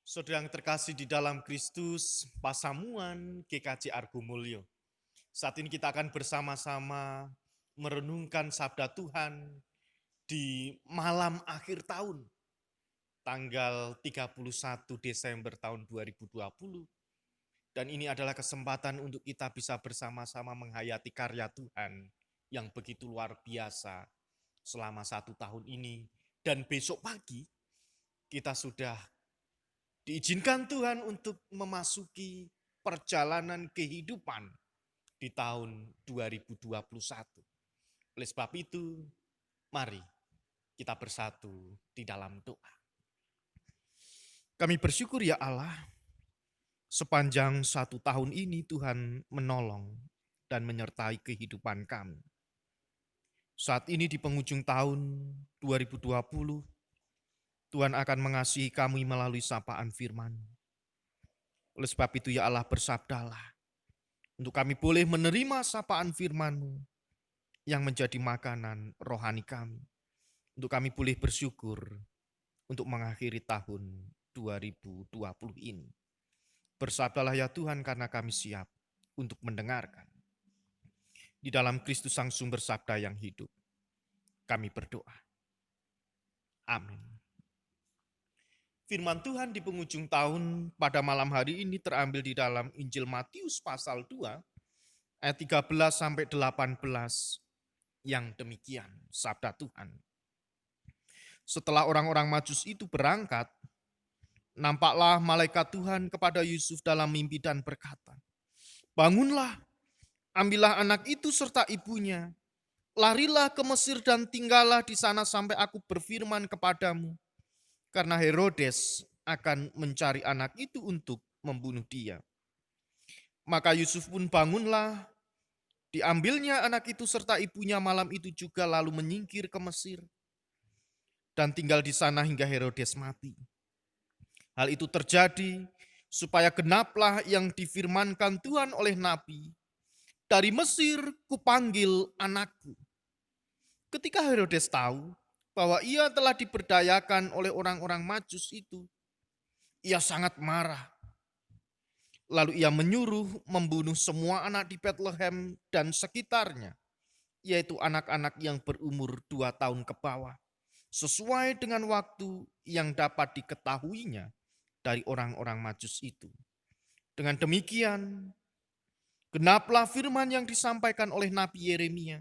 Saudara yang terkasih di dalam Kristus, Pasamuan GKJ Argo Mulyo. Saat ini kita akan bersama-sama merenungkan sabda Tuhan di malam akhir tahun, tanggal 31 Desember tahun 2020. Dan ini adalah kesempatan untuk kita bisa bersama-sama menghayati karya Tuhan yang begitu luar biasa selama 1 tahun ini. Dan besok pagi kita sudah diizinkan Tuhan untuk memasuki perjalanan kehidupan di tahun 2021. Oleh sebab itu, mari kita bersatu di dalam doa. Kami bersyukur ya Allah, sepanjang 1 tahun ini Tuhan menolong dan menyertai kehidupan kami. Saat ini di penghujung tahun 2020, Tuhan akan mengasihi kami melalui sapaan firman. Oleh sebab itu ya Allah, bersabdalah, untuk kami boleh menerima sapaan firman-Mu yang menjadi makanan rohani kami. Untuk kami boleh bersyukur untuk mengakhiri tahun 2020 ini. Bersabdalah ya Tuhan, karena kami siap untuk mendengarkan. Di dalam Kristus Sang Sumber Sabda yang hidup, kami berdoa. Amin. Firman Tuhan di penghujung tahun pada malam hari ini terambil di dalam Injil Matius pasal 2 ayat 13 sampai 18 yang demikian sabda Tuhan. Setelah orang-orang Majus itu berangkat, nampaklah malaikat Tuhan kepada Yusuf dalam mimpi dan berkata, "Bangunlah, ambillah anak itu serta ibunya, larilah ke Mesir dan tinggallah di sana sampai aku berfirman kepadamu. Karena Herodes akan mencari anak itu untuk membunuh dia." Maka Yusuf pun bangunlah, diambilnya anak itu serta ibunya malam itu juga lalu menyingkir ke Mesir dan tinggal di sana hingga Herodes mati. Hal itu terjadi supaya genaplah yang difirmankan Tuhan oleh Nabi, "Dari Mesir kupanggil anakku." Ketika Herodes tahu bahwa ia telah diberdayakan oleh orang-orang Majus itu, ia sangat marah. Lalu ia menyuruh membunuh semua anak di Bethlehem dan sekitarnya, yaitu anak-anak yang berumur 2 tahun ke bawah, sesuai dengan waktu yang dapat diketahuinya dari orang-orang Majus itu. Dengan demikian, genaplah firman yang disampaikan oleh Nabi Yeremia.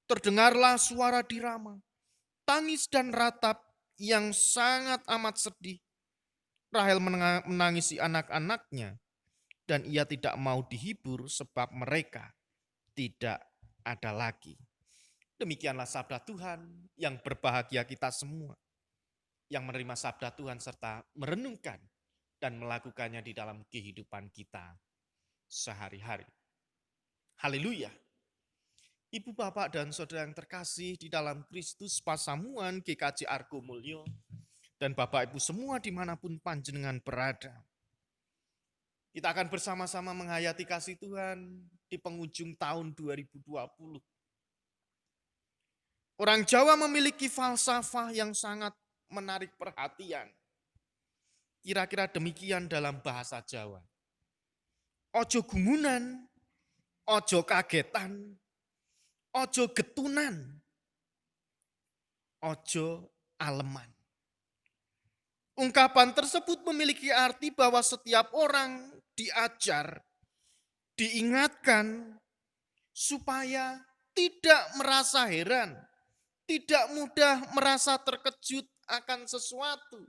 Terdengarlah suara di Rama, tangis dan ratap yang sangat amat sedih. Rahel menangisi anak-anaknya, dan ia tidak mau dihibur sebab mereka tidak ada lagi. Demikianlah sabda Tuhan, yang berbahagia kita semua yang menerima sabda Tuhan serta merenungkan dan melakukannya di dalam kehidupan kita sehari-hari. Haleluya. Ibu, bapak, dan saudara yang terkasih di dalam Kristus, Pasamuan GKJ Argo Mulyo, dan bapak ibu semua dimanapun panjenengan berada. Kita akan bersama-sama menghayati kasih Tuhan di penghujung tahun 2020. Orang Jawa memiliki falsafah yang sangat menarik perhatian. Kira-kira demikian dalam bahasa Jawa. Ojo gumunan, ojo kagetan, ojo getunan, ojo aleman. Ungkapan tersebut memiliki arti bahwa setiap orang diajar, diingatkan supaya tidak merasa heran, tidak mudah merasa terkejut akan sesuatu,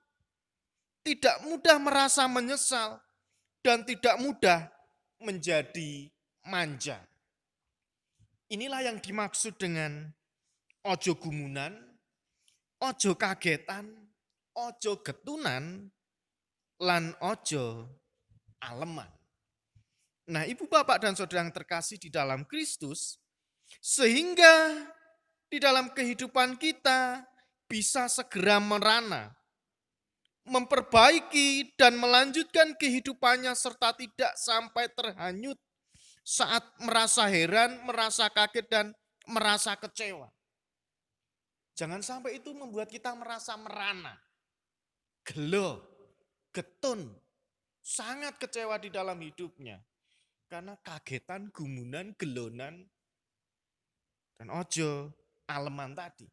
tidak mudah merasa menyesal, dan tidak mudah menjadi manja. Inilah yang dimaksud dengan ojo gumunan, ojo kagetan, ojo getunan, lan ojo aleman. Nah, ibu, bapak, dan saudara yang terkasih di dalam Kristus, sehingga di dalam kehidupan kita bisa segera merana, memperbaiki dan melanjutkan kehidupannya serta tidak sampai terhanyut saat merasa heran, merasa kaget, dan merasa kecewa. Jangan sampai itu membuat kita merasa merana, gelo, getun, sangat kecewa di dalam hidupnya. Karena kagetan, gumunan, gelonan, dan ojo aleman tadi.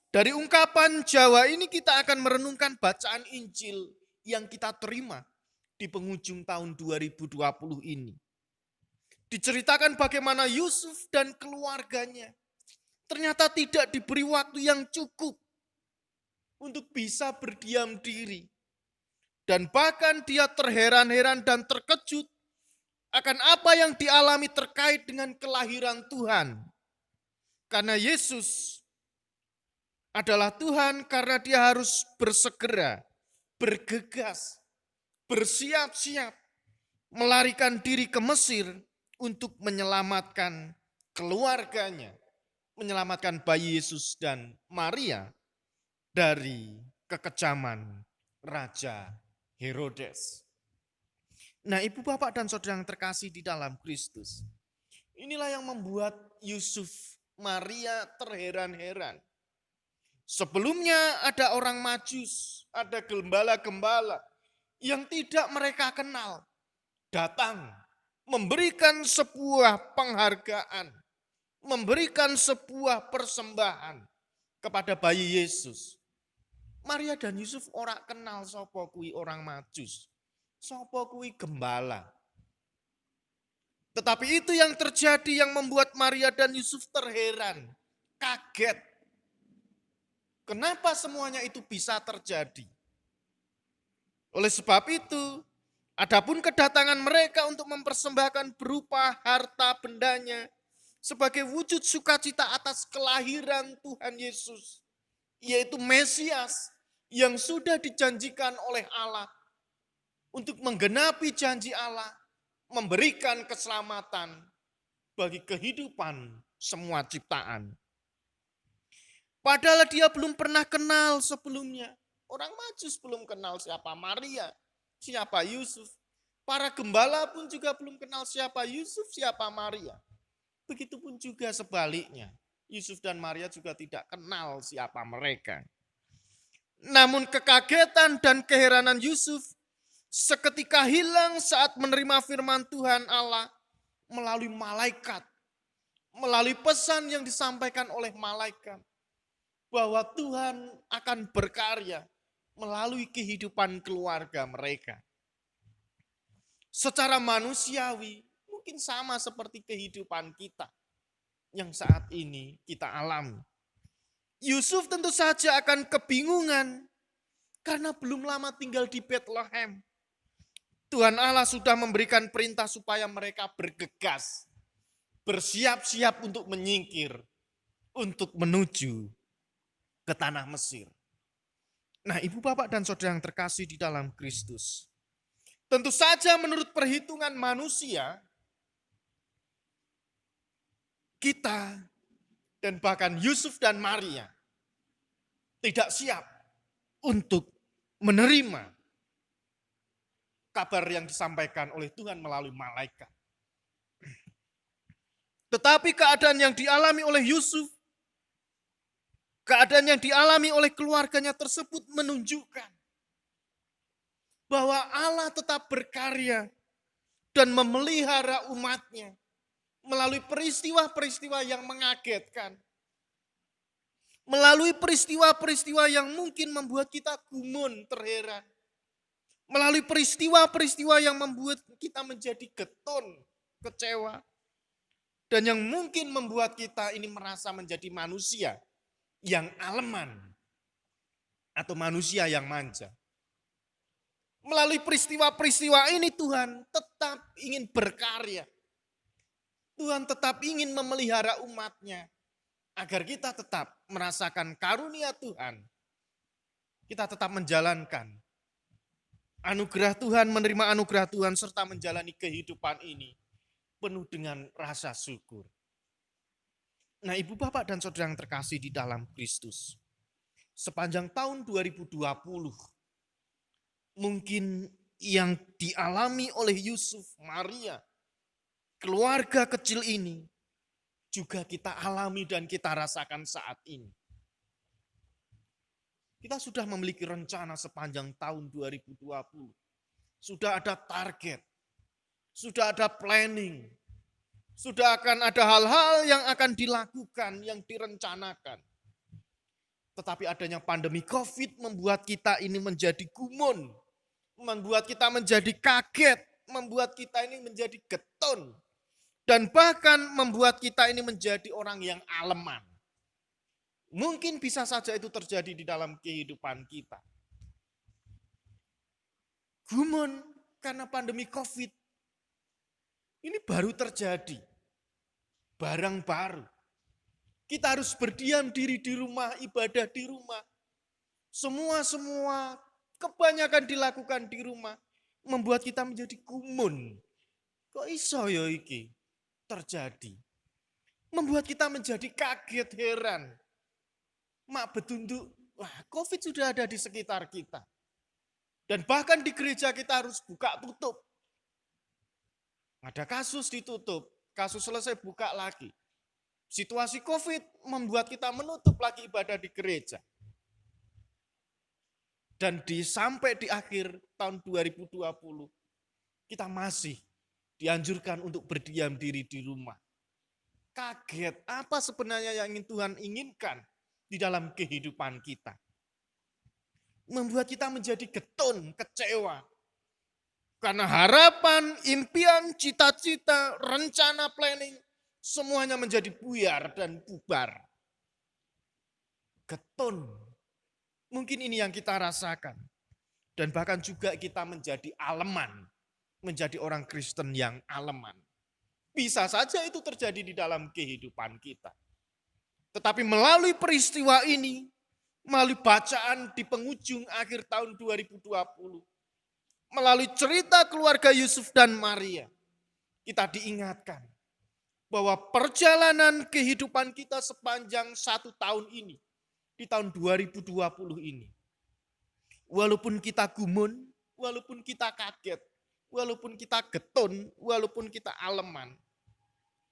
Dari ungkapan Jawa ini kita akan merenungkan bacaan Injil yang kita terima di penghujung tahun 2020 ini. Diceritakan bagaimana Yusuf dan keluarganya ternyata tidak diberi waktu yang cukup untuk bisa berdiam diri. Dan bahkan dia terheran-heran dan terkejut akan apa yang dialami terkait dengan kelahiran Tuhan. Karena Yesus adalah Tuhan, karena dia harus bersegera, bergegas, bersiap-siap, melarikan diri ke Mesir untuk menyelamatkan keluarganya, menyelamatkan bayi Yesus dan Maria dari kekejaman Raja Herodes. Nah, ibu bapak dan saudara yang terkasih di dalam Kristus, inilah yang membuat Yusuf Maria terheran-heran. Sebelumnya ada orang Majus, ada gembala-gembala yang tidak mereka kenal, datang memberikan sebuah penghargaan, memberikan sebuah persembahan kepada bayi Yesus. Maria dan Yusuf ora kenal sapa kuwi orang Majus, sapa kuwi gembala. Tetapi itu yang terjadi yang membuat Maria dan Yusuf terheran, kaget. Kenapa semuanya itu bisa terjadi? Oleh sebab itu, adapun kedatangan mereka untuk mempersembahkan berupa harta bendanya sebagai wujud sukacita atas kelahiran Tuhan Yesus, yaitu Mesias yang sudah dijanjikan oleh Allah untuk menggenapi janji Allah, memberikan keselamatan bagi kehidupan semua ciptaan. Padahal dia belum pernah kenal sebelumnya. Orang Majus belum kenal siapa Maria, siapa Yusuf. Para gembala pun juga belum kenal siapa Yusuf, siapa Maria. Begitupun juga sebaliknya. Yusuf dan Maria juga tidak kenal siapa mereka. Namun kekagetan dan keheranan Yusuf seketika hilang saat menerima firman Tuhan Allah melalui malaikat. Melalui pesan yang disampaikan oleh malaikat. Bahwa Tuhan akan berkarya melalui kehidupan keluarga mereka. Secara manusiawi mungkin sama seperti kehidupan kita yang saat ini kita alami. Yusuf tentu saja akan kebingungan karena belum lama tinggal di Bethlehem. Tuhan Allah sudah memberikan perintah supaya mereka bergegas, bersiap-siap untuk menyingkir, untuk menuju ke tanah Mesir. Nah, ibu bapak dan saudara yang terkasih di dalam Kristus, tentu saja menurut perhitungan manusia, kita dan bahkan Yusuf dan Maria tidak siap untuk menerima kabar yang disampaikan oleh Tuhan melalui malaikat. Tetapi keadaan yang dialami oleh Yusuf, keadaan yang dialami oleh keluarganya tersebut menunjukkan bahwa Allah tetap berkarya dan memelihara umatnya melalui peristiwa-peristiwa yang mengagetkan. Melalui peristiwa-peristiwa yang mungkin membuat kita gumun, terheran. Melalui peristiwa-peristiwa yang membuat kita menjadi getun, kecewa. Dan yang mungkin membuat kita ini merasa menjadi manusia yang aleman atau manusia yang manja. Melalui peristiwa-peristiwa ini Tuhan tetap ingin berkarya. Tuhan tetap ingin memelihara umatnya agar kita tetap merasakan karunia Tuhan. Kita tetap menjalankan anugerah Tuhan, menerima anugerah Tuhan serta menjalani kehidupan ini penuh dengan rasa syukur. Nah, ibu bapak dan saudara yang terkasih di dalam Kristus, sepanjang tahun 2020, mungkin yang dialami oleh Yusuf, Maria, keluarga kecil ini, juga kita alami dan kita rasakan saat ini. Kita sudah memiliki rencana sepanjang tahun 2020. Sudah ada target, sudah ada planning, sudah akan ada hal-hal yang akan dilakukan, yang direncanakan. Tetapi adanya pandemi COVID membuat kita ini menjadi gumun, membuat kita menjadi kaget, membuat kita ini menjadi getun, dan bahkan membuat kita ini menjadi orang yang aleman. Mungkin bisa saja itu terjadi di dalam kehidupan kita. Gumun karena pandemi COVID. Ini baru terjadi. Barang baru. Kita harus berdiam diri di rumah, ibadah di rumah. Semua kebanyakan dilakukan di rumah. Membuat kita menjadi gumun. Kok iso ya iki terjadi? Membuat kita menjadi kaget, heran. Mak betunduk, wah COVID sudah ada di sekitar kita. Dan bahkan di gereja kita harus buka tutup. Ada kasus ditutup, kasus selesai buka lagi. Situasi COVID membuat kita menutup lagi ibadah di gereja. Dan sampai di akhir tahun 2020, kita masih dianjurkan untuk berdiam diri di rumah. Kaget, apa sebenarnya yang ingin Tuhan inginkan di dalam kehidupan kita. Membuat kita menjadi getun, kecewa. Karena harapan, impian, cita-cita, rencana, planning, semuanya menjadi buyar dan bubar. Getun. Mungkin ini yang kita rasakan. Dan bahkan juga kita menjadi aleman. Menjadi orang Kristen yang aleman. Bisa saja itu terjadi di dalam kehidupan kita. Tetapi melalui peristiwa ini, melalui bacaan di penghujung akhir tahun 2020, melalui cerita keluarga Yusuf dan Maria, kita diingatkan bahwa perjalanan kehidupan kita sepanjang 1 tahun ini, di tahun 2020 ini, walaupun kita gumun, walaupun kita kaget, walaupun kita getun, walaupun kita aleman,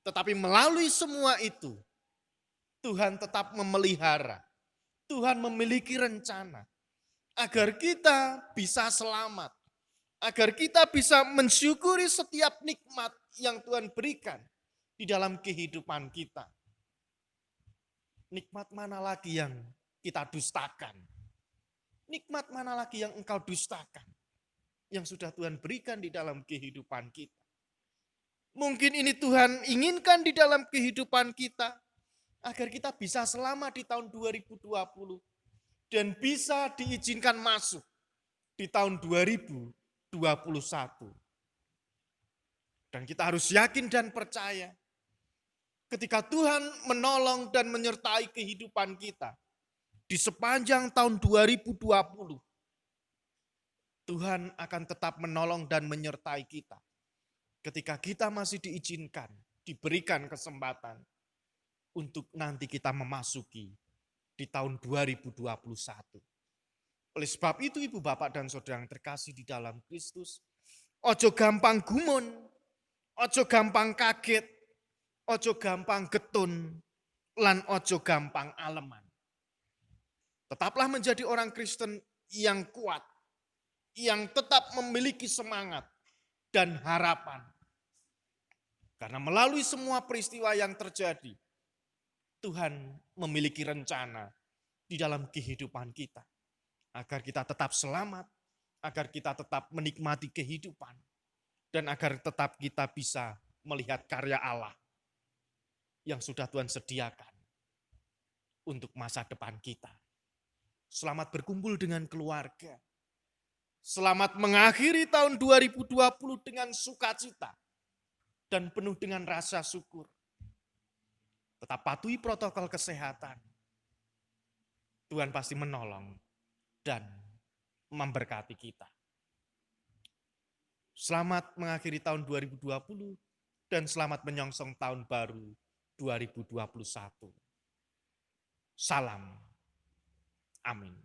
tetapi melalui semua itu, Tuhan tetap memelihara. Tuhan memiliki rencana agar kita bisa selamat. Agar kita bisa mensyukuri setiap nikmat yang Tuhan berikan di dalam kehidupan kita. Nikmat mana lagi yang kita dustakan? Nikmat mana lagi yang engkau dustakan? Yang sudah Tuhan berikan di dalam kehidupan kita. Mungkin ini Tuhan inginkan di dalam kehidupan kita. Agar kita bisa selamat di tahun 2020 dan bisa diizinkan masuk di tahun 2021. Dan kita harus yakin dan percaya ketika Tuhan menolong dan menyertai kehidupan kita di sepanjang tahun 2020, Tuhan akan tetap menolong dan menyertai kita ketika kita masih diizinkan, diberikan kesempatan untuk nanti kita memasuki di tahun 2021. Oleh sebab itu Ibu Bapak dan Saudara yang terkasih di dalam Kristus, ojo gampang gumun, ojo gampang kaget, ojo gampang getun, lan ojo gampang aleman. Tetaplah menjadi orang Kristen yang kuat, yang tetap memiliki semangat dan harapan. Karena melalui semua peristiwa yang terjadi, Tuhan memiliki rencana di dalam kehidupan kita. Agar kita tetap selamat, agar kita tetap menikmati kehidupan, dan agar tetap kita bisa melihat karya Allah yang sudah Tuhan sediakan untuk masa depan kita. Selamat berkumpul dengan keluarga. Selamat mengakhiri tahun 2020 dengan sukacita dan penuh dengan rasa syukur. Tetap patuhi protokol kesehatan. Tuhan pasti menolong dan memberkati kita. Selamat mengakhiri tahun 2020 dan selamat menyongsong tahun baru 2021. Salam. Amin.